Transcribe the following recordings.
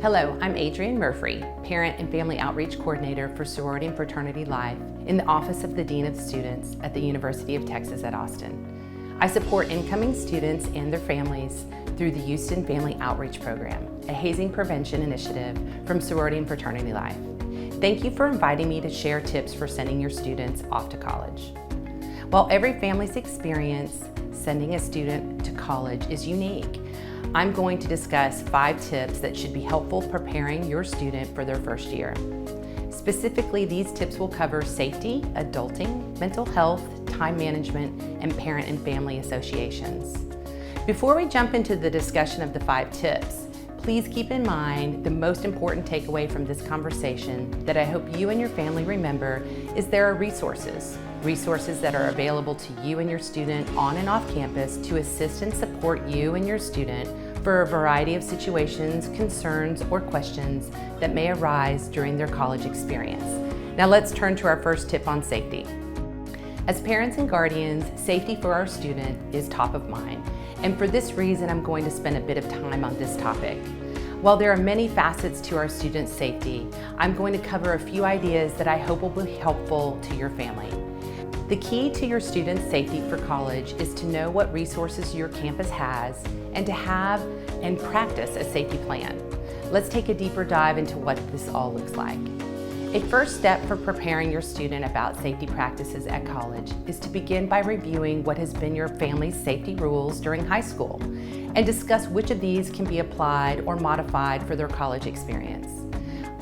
Hello, I'm Adrienne Murphy, Parent and Family Outreach Coordinator for Sorority and Fraternity Life in the Office of the Dean of Students at the University of Texas at Austin. I support incoming students and their families through the Houston Family Outreach Program, a hazing prevention initiative from Sorority and Fraternity Life. Thank you for inviting me to share tips for sending your students off to college. While every family's experience sending a student to college is unique, I'm going to discuss 5 tips that should be helpful preparing your student for their first year. Specifically, these tips will cover safety, adulting, mental health, time management, and parent and family associations. Before we jump into the discussion of the 5 tips, please keep in mind the most important takeaway from this conversation that I hope you and your family remember is there are resources that are available to you and your student on and off campus to assist and support you and your student for a variety of situations, concerns, or questions that may arise during their college experience. Now let's turn to our first tip on safety. As parents and guardians, safety for our student is top of mind, and for this reason I'm going to spend a bit of time on this topic. While there are many facets to our students' safety, I'm going to cover a few ideas that I hope will be helpful to your family. The key to your student's safety for college is to know what resources your campus has and to have and practice a safety plan. Let's take a deeper dive into what this all looks like. A first step for preparing your student about safety practices at college is to begin by reviewing what has been your family's safety rules during high school and discuss which of these can be applied or modified for their college experience.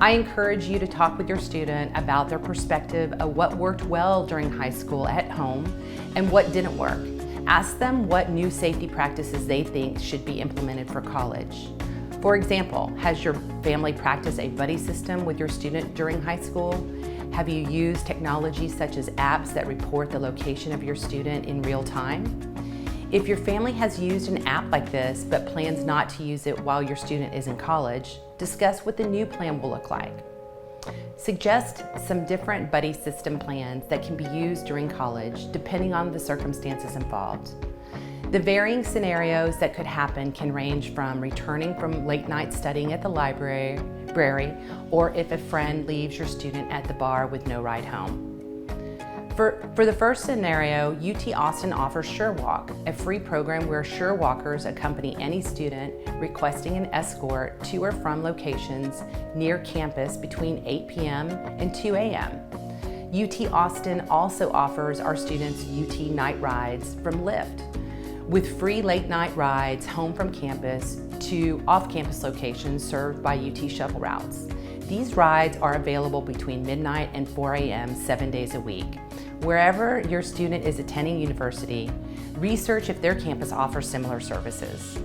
I encourage you to talk with your student about their perspective of what worked well during high school at home and what didn't work. Ask them what new safety practices they think should be implemented for college. For example, has your family practiced a buddy system with your student during high school? Have you used technology such as apps that report the location of your student in real time? If your family has used an app like this but plans not to use it while your student is in college, discuss what the new plan will look like. Suggest some different buddy system plans that can be used during college depending on the circumstances involved. The varying scenarios that could happen can range from returning from late night studying at the library, or if a friend leaves your student at the bar with no ride home. For the first scenario, UT Austin offers SureWalk, a free program where SureWalkers accompany any student requesting an escort to or from locations near campus between 8 p.m. and 2 a.m. UT Austin also offers our students UT Night Rides from Lyft, with free late night rides home from campus to off-campus locations served by UT shuttle routes. These rides are available between midnight and 4 a.m. 7 days a week. Wherever your student is attending university, research if their campus offers similar services.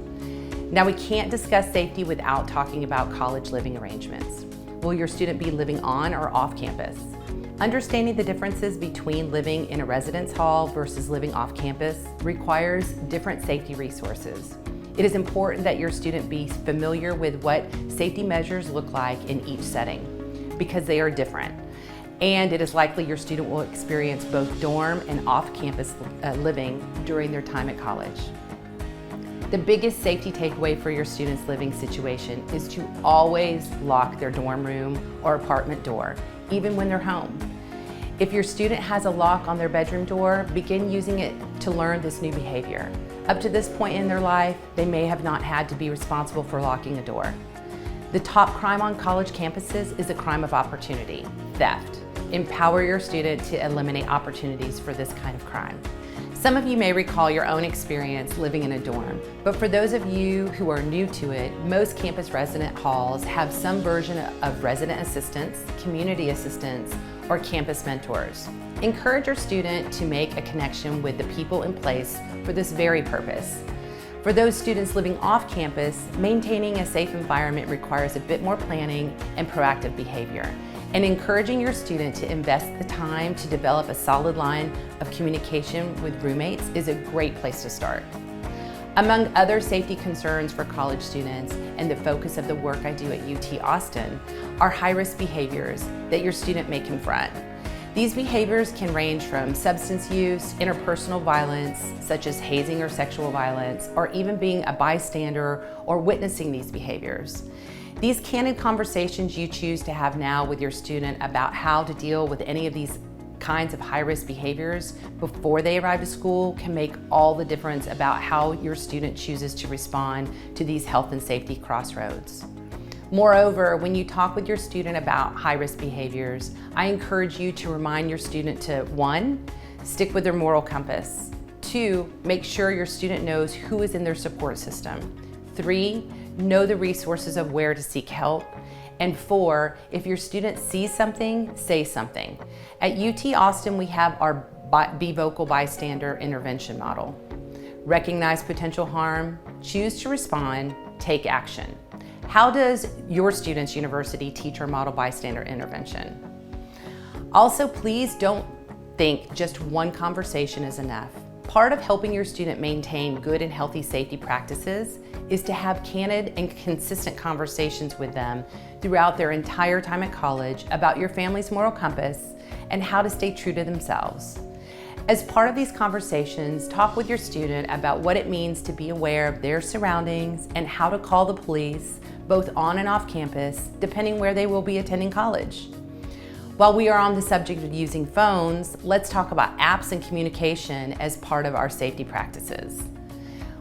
Now, we can't discuss safety without talking about college living arrangements. Will your student be living on or off campus? Understanding the differences between living in a residence hall versus living off campus requires different safety resources. It is important that your student be familiar with what safety measures look like in each setting, because they are different. And it is likely your student will experience both dorm and off-campus living during their time at college. The biggest safety takeaway for your student's living situation is to always lock their dorm room or apartment door, even when they're home. If your student has a lock on their bedroom door, begin using it to learn this new behavior. Up to this point in their life, they may have not had to be responsible for locking a door. The top crime on college campuses is a crime of opportunity, theft. Empower your student to eliminate opportunities for this kind of crime. Some of you may recall your own experience living in a dorm, but for those of you who are new to it, most campus resident halls have some version of resident assistants, community assistants, or campus mentors. Encourage your student to make a connection with the people in place for this very purpose. For those students living off campus, maintaining a safe environment requires a bit more planning and proactive behavior. And encouraging your student to invest the time to develop a solid line of communication with roommates is a great place to start. Among other safety concerns for college students and the focus of the work I do at UT Austin are high-risk behaviors that your student may confront. These behaviors can range from substance use, interpersonal violence, such as hazing or sexual violence, or even being a bystander or witnessing these behaviors. These candid conversations you choose to have now with your student about how to deal with any of these kinds of high-risk behaviors before they arrive to school can make all the difference about how your student chooses to respond to these health and safety crossroads. Moreover, when you talk with your student about high-risk behaviors, I encourage you to remind your student to 1, stick with their moral compass. 2, make sure your student knows who is in their support system. 3, know the resources of where to seek help. And 4, if your student sees something, say something. At UT Austin, we have our Be Vocal Bystander intervention model. Recognize potential harm, choose to respond, take action. How does your student's university teach our model bystander intervention? Also, please don't think just one conversation is enough. Part of helping your student maintain good and healthy safety practices is to have candid and consistent conversations with them throughout their entire time at college about your family's moral compass and how to stay true to themselves. As part of these conversations, talk with your student about what it means to be aware of their surroundings and how to call the police, both on and off campus, depending where they will be attending college. While we are on the subject of using phones, let's talk about apps and communication as part of our safety practices.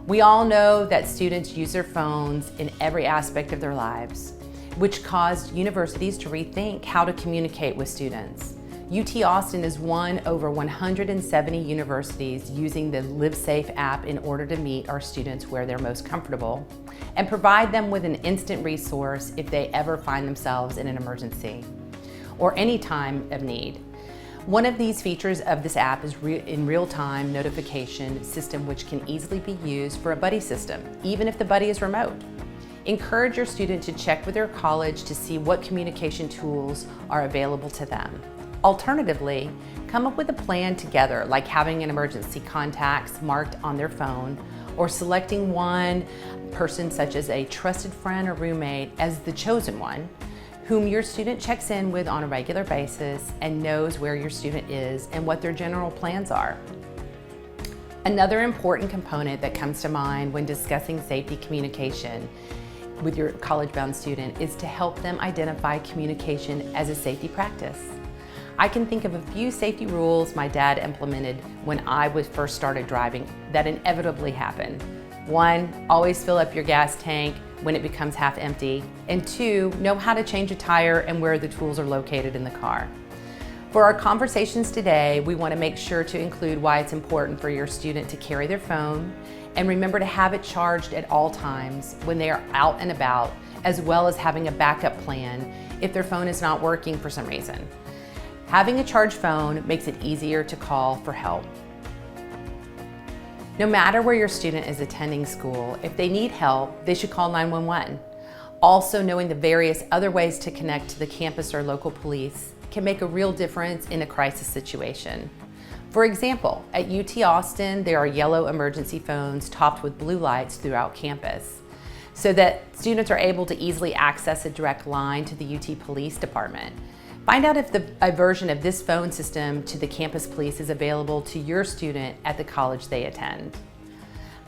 We all know that students use their phones in every aspect of their lives, which caused universities to rethink how to communicate with students. UT Austin is one over 170 universities using the Live Safe app in order to meet our students where they're most comfortable and provide them with an instant resource if they ever find themselves in an emergency or any time of need. One of these features of this app is in real-time notification system, which can easily be used for a buddy system, even if the buddy is remote. Encourage your student to check with their college to see what communication tools are available to them. Alternatively, come up with a plan together, like having an emergency contacts marked on their phone or selecting one person such as a trusted friend or roommate as the chosen one, whom your student checks in with on a regular basis and knows where your student is and what their general plans are. Another important component that comes to mind when discussing safety communication with your college-bound student is to help them identify communication as a safety practice. I can think of a few safety rules my dad implemented when I first started driving that inevitably happened. 1, always fill up your gas tank when it becomes half empty. And 2, know how to change a tire and where the tools are located in the car. For our conversations today, we want to make sure to include why it's important for your student to carry their phone and remember to have it charged at all times when they are out and about, as well as having a backup plan if their phone is not working for some reason. Having a charged phone makes it easier to call for help. No matter where your student is attending school, if they need help, they should call 911. Also, knowing the various other ways to connect to the campus or local police can make a real difference in a crisis situation. For example, at UT Austin, there are yellow emergency phones topped with blue lights throughout campus, so that students are able to easily access a direct line to the UT Police Department. Find out if a version of this phone system to the campus police is available to your student at the college they attend.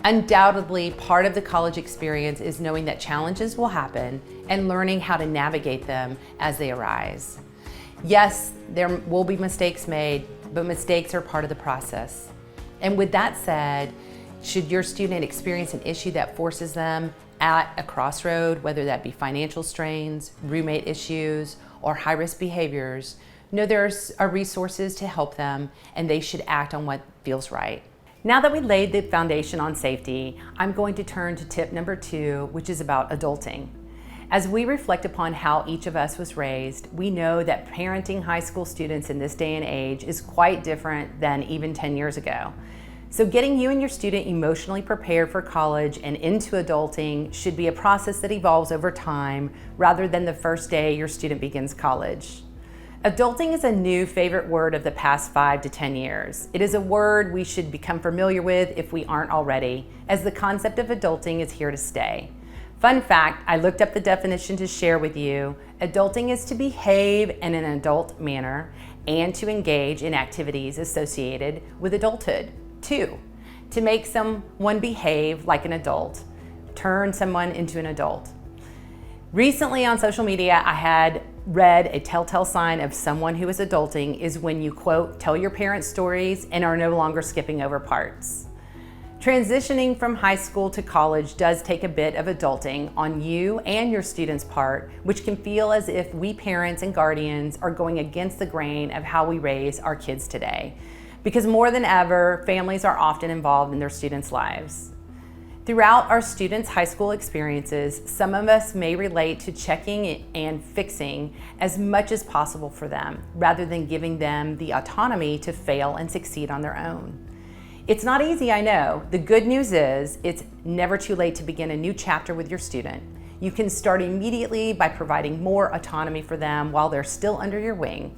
Undoubtedly, part of the college experience is knowing that challenges will happen and learning how to navigate them as they arise. Yes, there will be mistakes made, but mistakes are part of the process. And with that said, should your student experience an issue that forces them at a crossroad, whether that be financial strains, roommate issues, or high-risk behaviors, know there are resources to help them and they should act on what feels right. Now that we laid the foundation on safety, I'm going to turn to tip number 2, which is about adulting. As we reflect upon how each of us was raised, we know that parenting high school students in this day and age is quite different than even 10 years ago. So getting you and your student emotionally prepared for college and into adulting should be a process that evolves over time rather than the first day your student begins college. Adulting is a new favorite word of the past 5 to 10 years. It is a word we should become familiar with if we aren't already, as the concept of adulting is here to stay. Fun fact, I looked up the definition to share with you. Adulting is to behave in an adult manner and to engage in activities associated with adulthood. 2, to make someone behave like an adult, turn someone into an adult. Recently on social media, I had read a telltale sign of someone who is adulting is when you, quote, tell your parents stories and are no longer skipping over parts. Transitioning from high school to college does take a bit of adulting on you and your students' part, which can feel as if we parents and guardians are going against the grain of how we raise our kids today. Because more than ever, families are often involved in their students' lives. Throughout our students' high school experiences, some of us may relate to checking and fixing as much as possible for them, rather than giving them the autonomy to fail and succeed on their own. It's not easy, I know. The good news is it's never too late to begin a new chapter with your student. You can start immediately by providing more autonomy for them while they're still under your wing.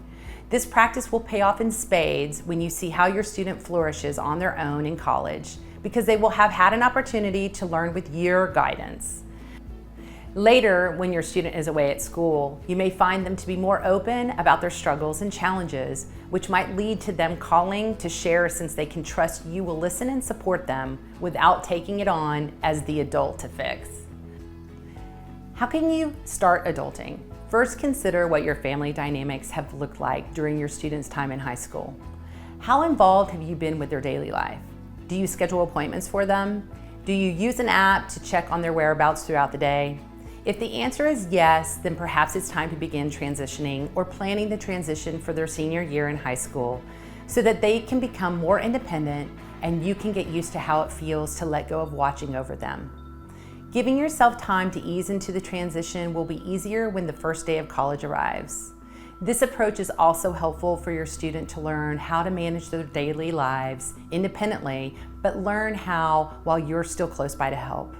This practice will pay off in spades when you see how your student flourishes on their own in college, because they will have had an opportunity to learn with your guidance. Later, when your student is away at school, you may find them to be more open about their struggles and challenges, which might lead to them calling to share, since they can trust you will listen and support them without taking it on as the adult to fix. How can you start adulting? First, consider what your family dynamics have looked like during your students' time in high school. How involved have you been with their daily life? Do you schedule appointments for them? Do you use an app to check on their whereabouts throughout the day? If the answer is yes, then perhaps it's time to begin transitioning or planning the transition for their senior year in high school so that they can become more independent and you can get used to how it feels to let go of watching over them. Giving yourself time to ease into the transition will be easier when the first day of college arrives. This approach is also helpful for your student to learn how to manage their daily lives independently, but learn how while you're still close by to help.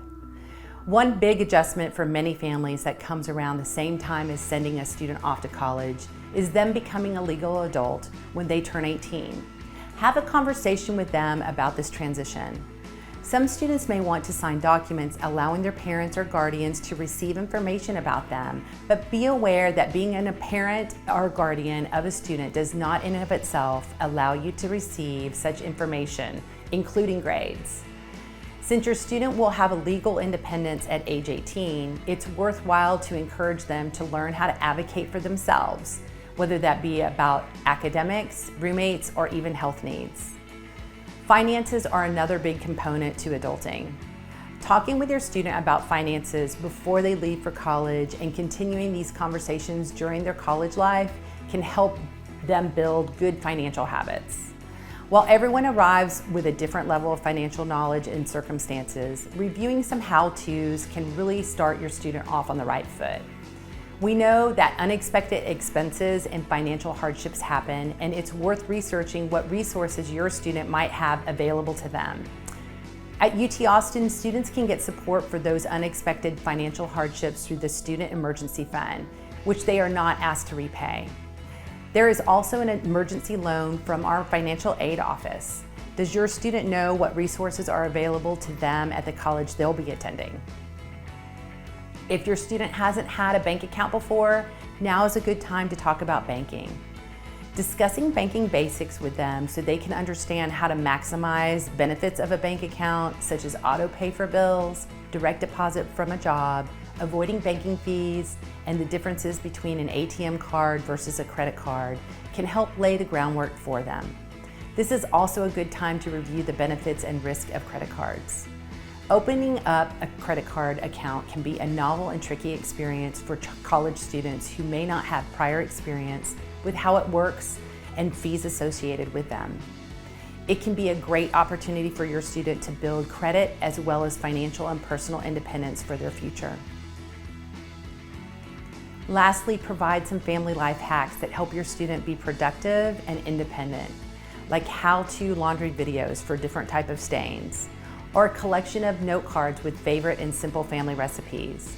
One big adjustment for many families that comes around the same time as sending a student off to college is them becoming a legal adult when they turn 18. Have a conversation with them about this transition. Some students may want to sign documents allowing their parents or guardians to receive information about them, but be aware that being a parent or guardian of a student does not in and of itself allow you to receive such information, including grades. Since your student will have a legal independence at age 18, it's worthwhile to encourage them to learn how to advocate for themselves, whether that be about academics, roommates, or even health needs. Finances are another big component to adulting. Talking with your student about finances before they leave for college and continuing these conversations during their college life can help them build good financial habits. While everyone arrives with a different level of financial knowledge and circumstances, reviewing some how-tos can really start your student off on the right foot. We know that unexpected expenses and financial hardships happen, and it's worth researching what resources your student might have available to them. At UT Austin, students can get support for those unexpected financial hardships through the Student Emergency Fund, which they are not asked to repay. There is also an emergency loan from our financial aid office. Does your student know what resources are available to them at the college they'll be attending? If your student hasn't had a bank account before, now is a good time to talk about banking. Discussing banking basics with them so they can understand how to maximize benefits of a bank account, such as auto pay for bills, direct deposit from a job, avoiding banking fees, and the differences between an ATM card versus a credit card can help lay the groundwork for them. This is also a good time to review the benefits and risk of credit cards. Opening up a credit card account can be a novel and tricky experience for college students who may not have prior experience with how it works and fees associated with them. It can be a great opportunity for your student to build credit as well as financial and personal independence for their future. Lastly, provide some family life hacks that help your student be productive and independent, like how-to laundry videos for different types of stains, or a collection of note cards with favorite and simple family recipes.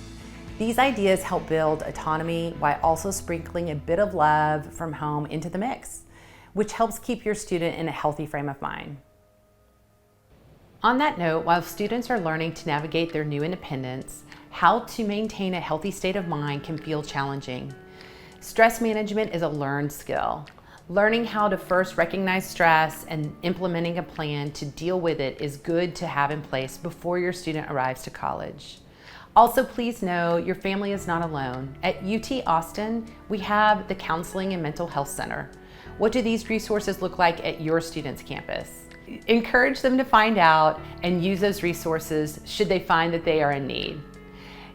These ideas help build autonomy while also sprinkling a bit of love from home into the mix, which helps keep your student in a healthy frame of mind. On that note, while students are learning to navigate their new independence, how to maintain a healthy state of mind can feel challenging. Stress management is a learned skill. Learning how to first recognize stress and implementing a plan to deal with it is good to have in place before your student arrives to college. Also, please know your family is not alone. At UT Austin, we have the Counseling and Mental Health Center. What do these resources look like at your student's campus? Encourage them to find out and use those resources should they find that they are in need.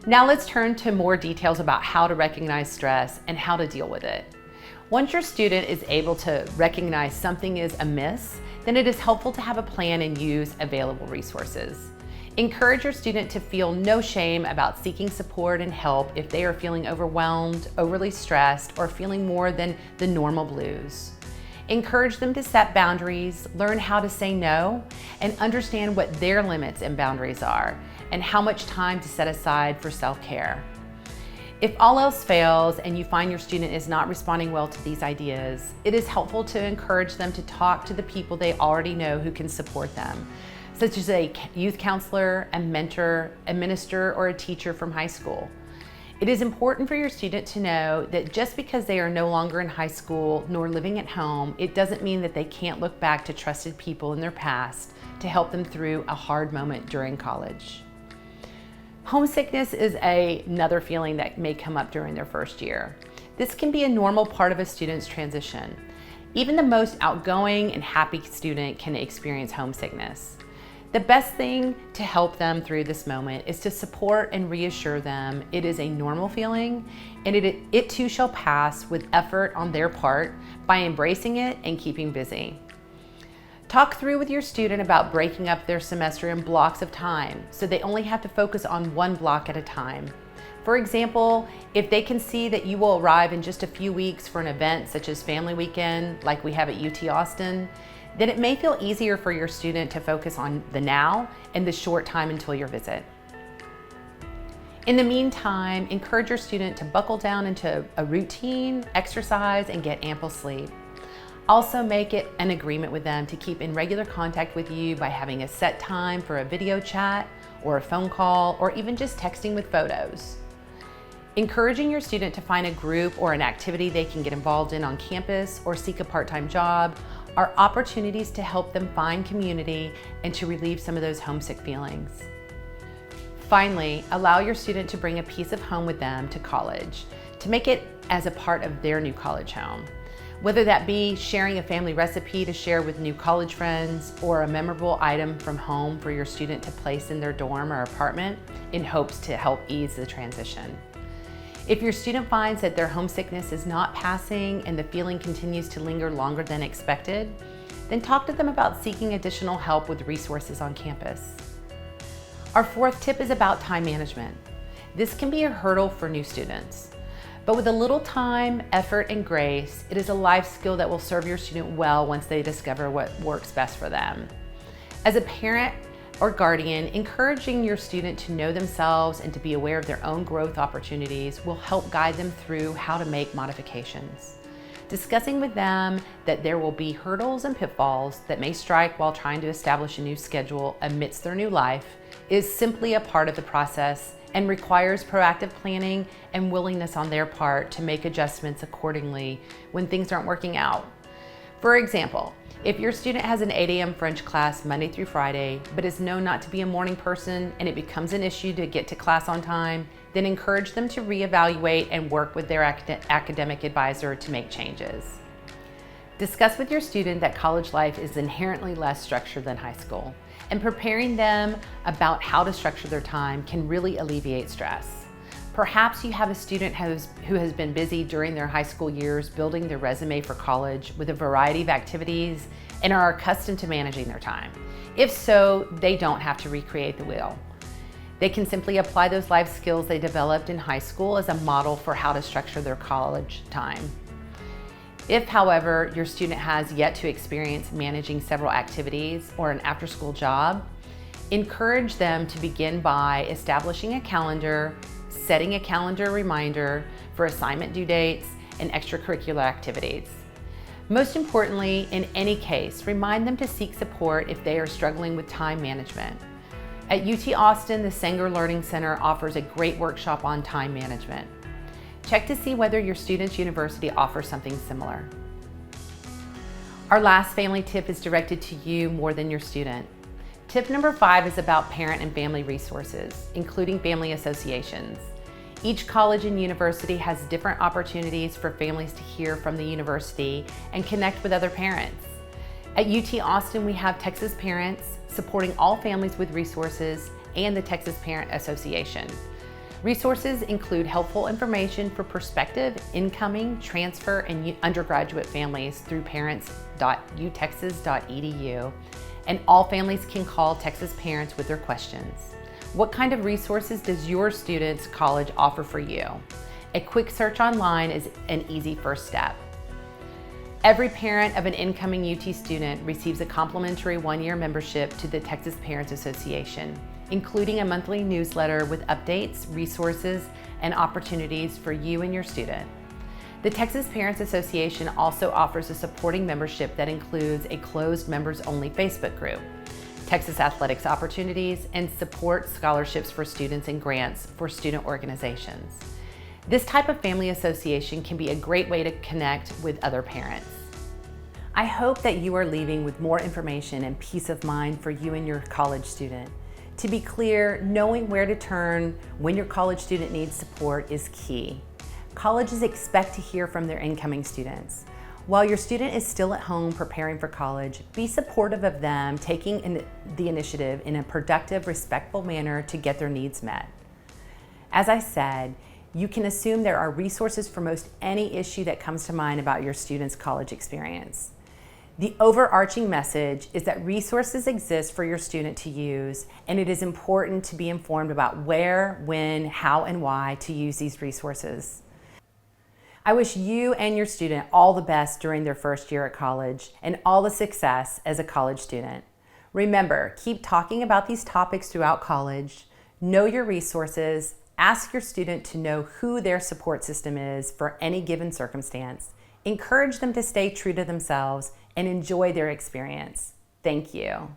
Now let's turn to more details about how to recognize stress and how to deal with it. Once your student is able to recognize something is amiss, then it is helpful to have a plan and use available resources. Encourage your student to feel no shame about seeking support and help if they are feeling overwhelmed, overly stressed, or feeling more than the normal blues. Encourage them to set boundaries, learn how to say no, and understand what their limits and boundaries are, and how much time to set aside for self-care. If all else fails and you find your student is not responding well to these ideas, it is helpful to encourage them to talk to the people they already know who can support them, such as a youth counselor, a mentor, a minister, or a teacher from high school. It is important for your student to know that just because they are no longer in high school nor living at home, it doesn't mean that they can't look back to trusted people in their past to help them through a hard moment during college. Homesickness is another feeling that may come up during their first year. This can be a normal part of a student's transition. Even the most outgoing and happy student can experience homesickness. The best thing to help them through this moment is to support and reassure them it is a normal feeling and it too shall pass with effort on their part by embracing it and keeping busy. Talk through with your student about breaking up their semester in blocks of time so they only have to focus on one block at a time. For example, if they can see that you will arrive in just a few weeks for an event such as Family Weekend like we have at UT Austin, then it may feel easier for your student to focus on the now and the short time until your visit. In the meantime, encourage your student to buckle down into a routine, exercise, and get ample sleep. Also make it an agreement with them to keep in regular contact with you by having a set time for a video chat or a phone call or even just texting with photos. Encouraging your student to find a group or an activity they can get involved in on campus or seek a part-time job are opportunities to help them find community and to relieve some of those homesick feelings. Finally, allow your student to bring a piece of home with them to college to make it as a part of their new college home. Whether that be sharing a family recipe to share with new college friends or a memorable item from home for your student to place in their dorm or apartment in hopes to help ease the transition. If your student finds that their homesickness is not passing and the feeling continues to linger longer than expected, then talk to them about seeking additional help with resources on campus. Our fourth tip is about time management. This can be a hurdle for new students, but with a little time, effort, and grace, it is a life skill that will serve your student well once they discover what works best for them. As a parent or guardian, encouraging your student to know themselves and to be aware of their own growth opportunities will help guide them through how to make modifications. Discussing with them that there will be hurdles and pitfalls that may strike while trying to establish a new schedule amidst their new life is simply a part of the process and requires proactive planning and willingness on their part to make adjustments accordingly when things aren't working out. For example, if your student has an 8 a.m. French class Monday through Friday, but is known not to be a morning person and it becomes an issue to get to class on time, then encourage them to reevaluate and work with their academic advisor to make changes. Discuss with your student that college life is inherently less structured than high school, and preparing them about how to structure their time can really alleviate stress. Perhaps you have a student who has been busy during their high school years building their resume for college with a variety of activities and are accustomed to managing their time. If so, they don't have to recreate the wheel. They can simply apply those life skills they developed in high school as a model for how to structure their college time. If, however, your student has yet to experience managing several activities or an after-school job, encourage them to begin by establishing a calendar, setting a calendar reminder for assignment due dates and extracurricular activities. Most importantly, in any case, remind them to seek support if they are struggling with time management. At UT Austin, the Sanger Learning Center offers a great workshop on time management. Check to see whether your student's university offers something similar. Our last family tip is directed to you more than your student. Tip number 5 is about parent and family resources, including family associations. Each college and university has different opportunities for families to hear from the university and connect with other parents. At UT Austin, we have Texas Parents supporting all families with resources and the Texas Parent Association. Resources include helpful information for prospective, incoming, transfer, and undergraduate families through parents.utexas.edu, and all families can call Texas Parents with their questions. What kind of resources does your student's college offer for you? A quick search online is an easy first step. Every parent of an incoming UT student receives a complimentary 1-year membership to the Texas Parents Association, including a monthly newsletter with updates, resources, and opportunities for you and your student. The Texas Parents Association also offers a supporting membership that includes a closed members-only Facebook group, Texas athletics opportunities, and support scholarships for students and grants for student organizations. This type of family association can be a great way to connect with other parents. I hope that you are leaving with more information and peace of mind for you and your college student. To be clear, knowing where to turn when your college student needs support is key. Colleges expect to hear from their incoming students. While your student is still at home preparing for college, be supportive of them taking the initiative in a productive, respectful manner to get their needs met. As I said, you can assume there are resources for most any issue that comes to mind about your student's college experience. The overarching message is that resources exist for your student to use, and it is important to be informed about where, when, how, and why to use these resources. I wish you and your student all the best during their first year at college and all the success as a college student. Remember, keep talking about these topics throughout college, know your resources, ask your student to know who their support system is for any given circumstance, encourage them to stay true to themselves, and enjoy their experience. Thank you.